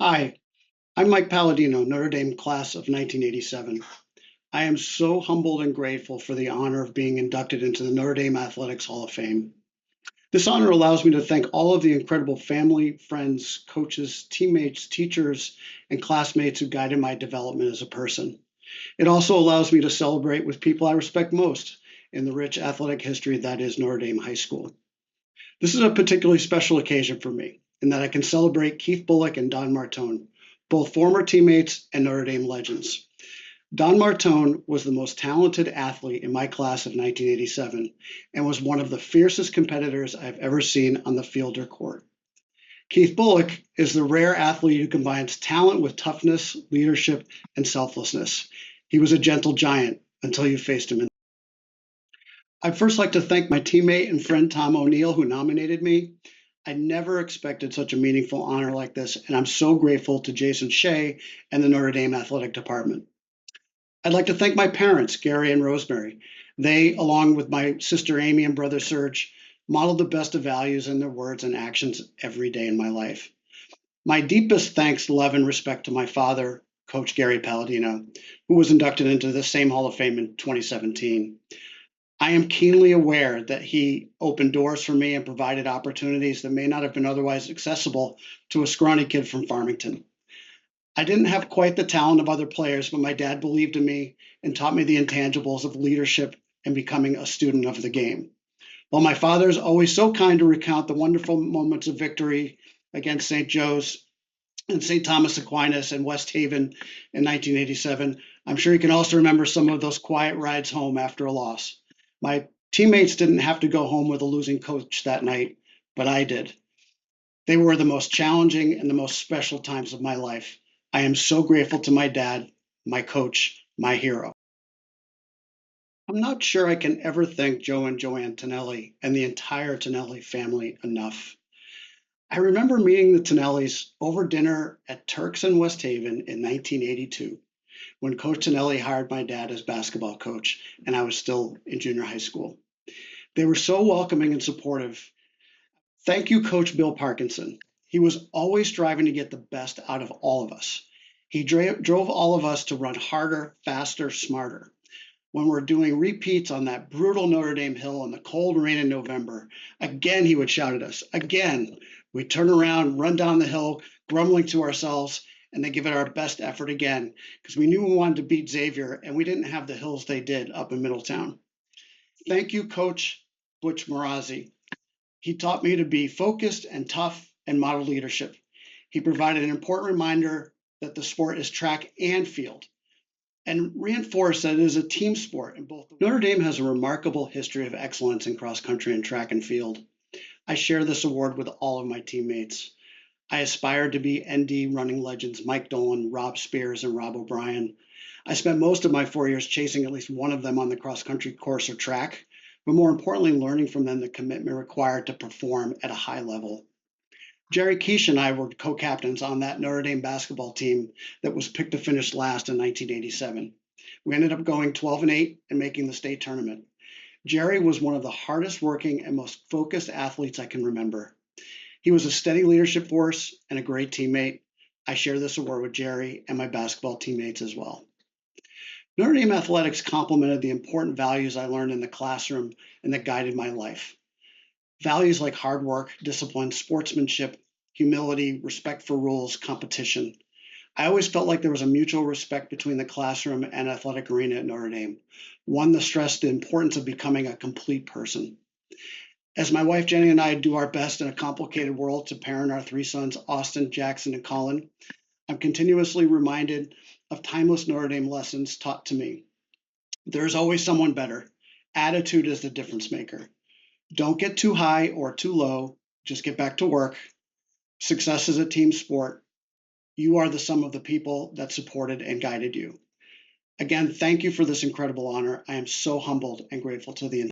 Hi, I'm Mike Palladino, Notre Dame class of 1987. I am so humbled and grateful for the honor of being inducted into the Notre Dame Athletics Hall of Fame. This honor allows me to thank all of the incredible family, friends, coaches, teammates, teachers, and classmates who guided my development as a person. It also allows me to celebrate with people I respect most in the rich athletic history that is Notre Dame High School. This is a particularly special occasion for me in that I can celebrate Keith Bullock and Don Martone, both former teammates and Notre Dame legends. Don Martone was the most talented athlete in my class of 1987 and was one of the fiercest competitors I've ever seen on the field or court. Keith Bullock is the rare athlete who combines talent with toughness, leadership, and selflessness. He was a gentle giant until you faced him. I'd first like to thank my teammate and friend Tom O'Neill, who nominated me. I never expected such a meaningful honor like this, and I'm so grateful to Jason Shea and the Notre Dame Athletic Department. I'd like to thank my parents, Gary and Rosemary. They, along with my sister Amy and brother Serge, modeled the best of values in their words and actions every day in my life. My deepest thanks, love, and respect to my father, Coach Gary Palladino, who was inducted into the same Hall of Fame in 2017. I am keenly aware that he opened doors for me and provided opportunities that may not have been otherwise accessible to a scrawny kid from Farmington. I didn't have quite the talent of other players, but my dad believed in me and taught me the intangibles of leadership and becoming a student of the game. While my father is always so kind to recount the wonderful moments of victory against St. Joe's and St. Thomas Aquinas and West Haven in 1987, I'm sure he can also remember some of those quiet rides home after a loss. My teammates didn't have to go home with a losing coach that night, but I did. They were the most challenging and the most special times of my life. I am so grateful to my dad, my coach, my hero. I'm not sure I can ever thank Joe and Joanne Tonelli and the entire Tonelli family enough. I remember meeting the Tonellis over dinner at Turk's in West Haven in 1982. When Coach Tonelli hired my dad as basketball coach, and I was still in junior high school. They were so welcoming and supportive. Thank you, Coach Bill Parkinson. He was always striving to get the best out of all of us. He drove all of us to run harder, faster, smarter. When we're doing repeats on that brutal Notre Dame hill in the cold rain in November, again he would shout at us. Again, we'd turn around, run down the hill, grumbling to ourselves, and then give it our best effort again, because we knew we wanted to beat Xavier, and we didn't have the hills they did up in Middletown. Thank you, Coach Butch Marazzi. He taught me to be focused and tough and model leadership. He provided an important reminder that the sport is track and field, and reinforced that it is a team sport in both. Notre Dame has a remarkable history of excellence in cross country and track and field. I share this award with all of my teammates. I aspired to be ND running legends Mike Dolan, Rob Spears, and Rob O'Brien. I spent most of my 4 years chasing at least one of them on the cross-country course or track, but more importantly, learning from them the commitment required to perform at a high level. Jerry Keish and I were co-captains on that Notre Dame basketball team that was picked to finish last in 1987. We ended up going 12-8 and making the state tournament. Jerry was one of the hardest working and most focused athletes I can remember. He was a steady leadership force and a great teammate. I share this award with Jerry and my basketball teammates as well. Notre Dame athletics complemented the important values I learned in the classroom and that guided my life. Values like hard work, discipline, sportsmanship, humility, respect for rules, competition. I always felt like there was a mutual respect between the classroom and athletic arena at Notre Dame, one that stressed the importance of becoming a complete person. As my wife Jenny and I do our best in a complicated world to parent our three sons, Austin, Jaxon, and Colin, I'm continuously reminded of timeless Notre Dame lessons taught to me. There is always someone better. Attitude is the difference maker. Don't get too high or too low. Just get back to work. Success is a team sport. You are the sum of the people that supported and guided you. Again, thank you for this incredible honor. I am so humbled and grateful to the